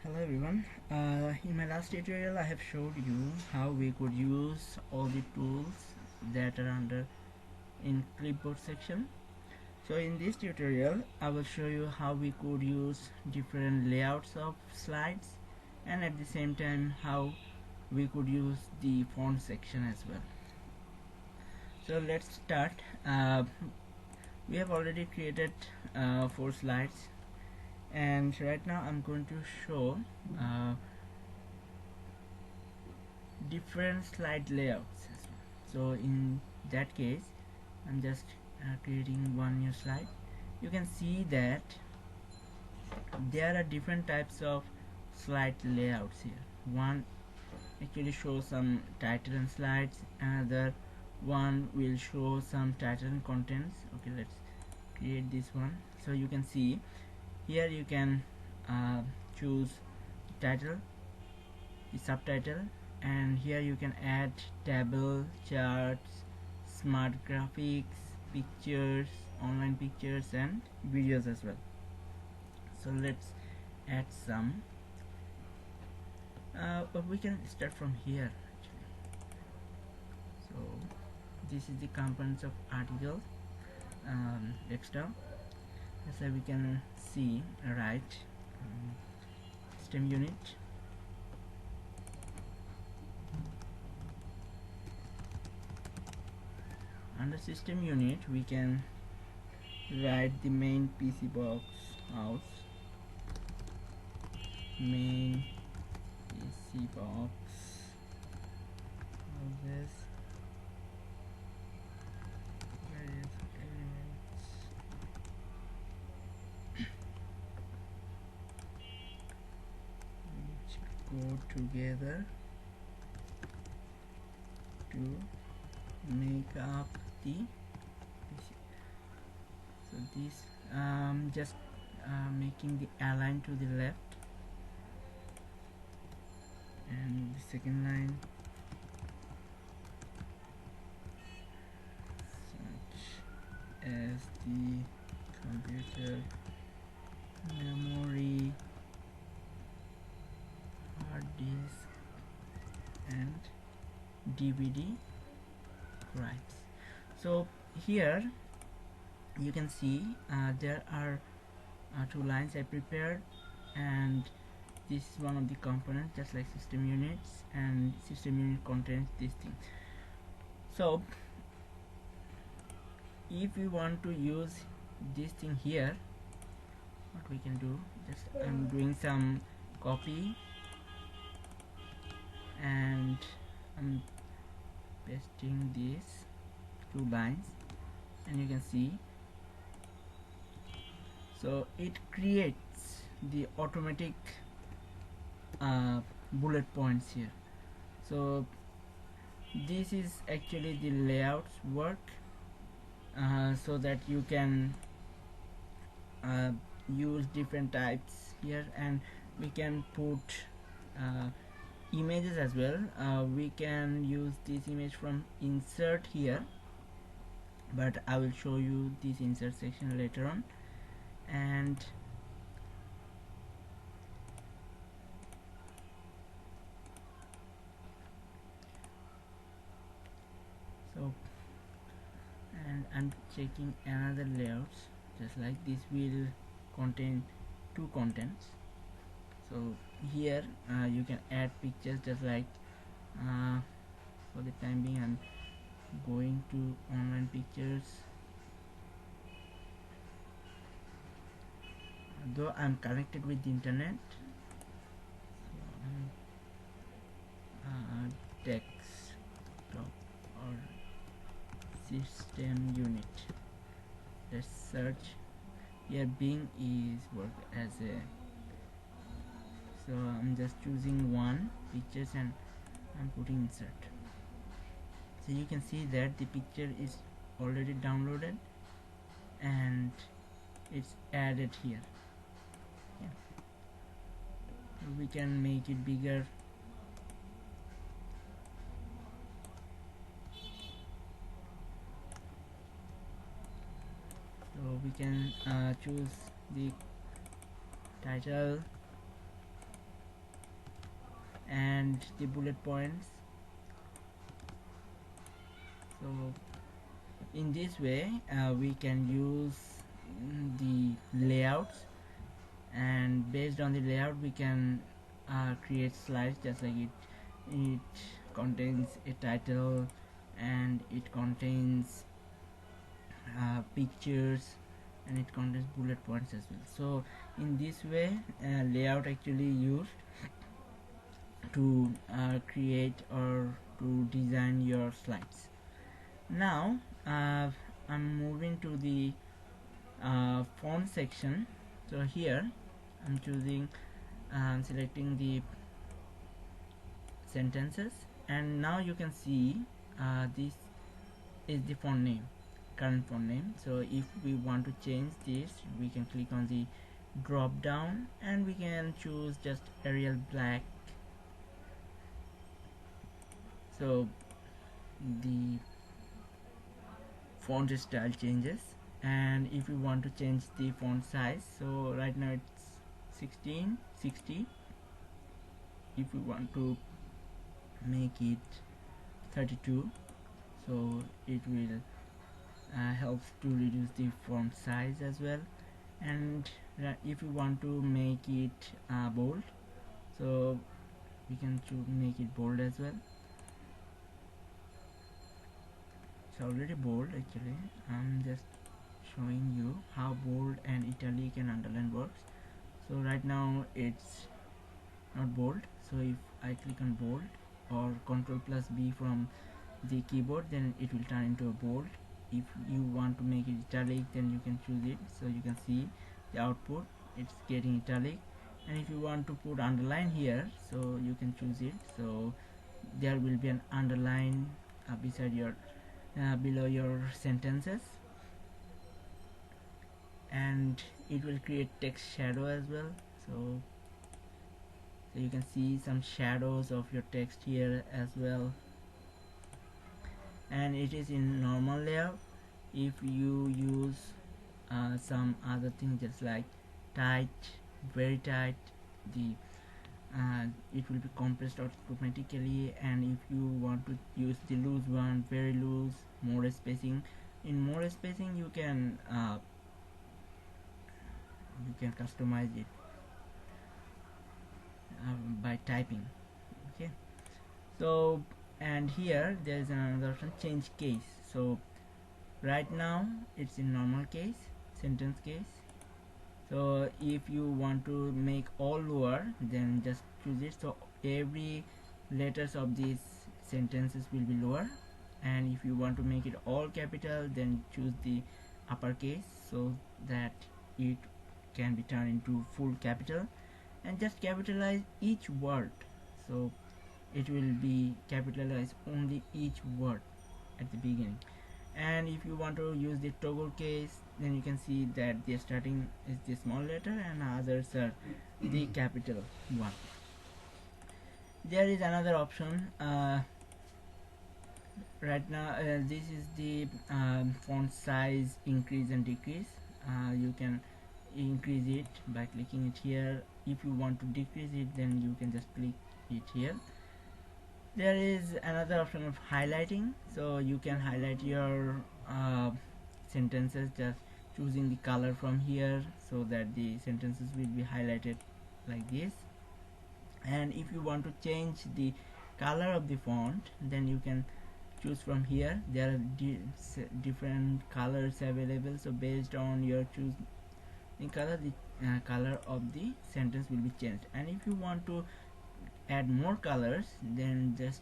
Hello everyone. In my last tutorial I have showed you how we could use all the tools that are under in clipboard section. So in this tutorial I will show you how we could use different layouts of slides, and at the same time how we could use the font section as well. So let's start. We have already created 4 slides, and right now I'm going to show different slide layouts as well. So in that case I'm just creating one new slide. You can see that there are different types of slide layouts here. One actually shows some title and slides, another one will show some title and contents. Okay, let's create this one. So you can see here you can choose title, the subtitle, and here you can add table, charts, smart graphics, pictures, online pictures, and videos as well. So let's add some. But we can start from here actually. So this is the components of articles. Desktop. So we can see right system unit, under system unit we can write the main PC box house, main PC box houses, various elements, which go together to make up the PC. So this just making the align to the left, and the second line such as the computer memory, hard disk, and DVD rights. So here you can see there are 2 lines I prepared, and this is one of the components, just like system units, and system unit contains this thing. So if we want to use this thing here, what we can do, just I'm doing some copy and I'm pasting these 2 lines, and you can see, so it creates the automatic bullet points here. So this is actually the layouts work, so that you can use different types here, and we can put images as well. We can use this image from insert here, but I will show you this insert section later on. And so, and I'm checking another layouts, just like this will contain 2 contents. So here you can add pictures, just like for the time being I'm going to online pictures, though I'm connected with the internet. So desktop or system unit, let's search here. Bing is work as a, so I'm just choosing one pictures and I'm putting insert. So you can see that the picture is already downloaded and it's added here. Yeah. We can make it bigger. So we can choose the title, and the bullet points. So in this way we can use the layouts, and based on the layout we can create slides, just like it contains a title and it contains pictures and it contains bullet points as well. So in this way layout actually used to create or to design your slides. Now I'm moving to the font section. So here I'm choosing selecting the sentences, and now you can see this is the font name, current font name. So if we want to change this, we can click on the drop down and we can choose just Arial black. So the font style changes, and if you want to change the font size, so right now it's 1660. If we want to make it 32, so it will help to reduce the font size as well. And if you want to make it bold, so we can make it bold as well. It's already bold actually. I'm just showing you how bold and italic and underline works. So right now it's not bold, so if I click on bold or Ctrl plus B from the keyboard, then it will turn into a bold. If you want to make it italic, then you can choose it. So you can see the output, it's getting italic. And if you want to put underline here, so you can choose it. So there will be an underline beside your below your sentences, and it will create text shadow as well. So you can see some shadows of your text here as well, and it is in normal layout. If you use some other thing, just like tight, very tight, the it will be compressed automatically. And if you want to use the loose one, very loose, more spacing, in more spacing you can customize it by typing. Okay, so and here there is another option, change case. So right now it's in normal case, sentence case. So if you want to make all lower, then just choose it. So every letters of these sentences will be lower, and if you want to make it all capital, then choose the uppercase, so that it can be turned into full capital. And just capitalize each word, so it will be capitalized only each word at the beginning. And if you want to use the toggle case, then you can see that the starting is the small letter and others are the capital one. There is another option right now. This is the font size increase and decrease. You can increase it by clicking it here. If you want to decrease it, then you can just click it here. There is another option of highlighting, so you can highlight your sentences just choosing the color from here, so that the sentences will be highlighted like this. And if you want to change the color of the font, then you can choose from here. There are different colors available, so based on your choosing color, the color of the sentence will be changed. And if you want to add more colors, then just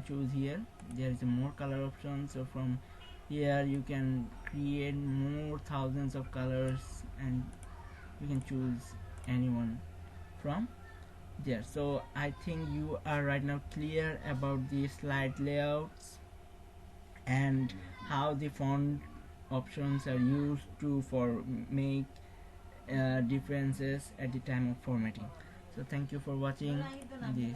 choose here. There is a more color option, so from here you can create more thousands of colors, and you can choose anyone from there. So I think you are right now clear about the slide layouts and how the font options are used to make differences at the time of formatting. So thank you for watching this.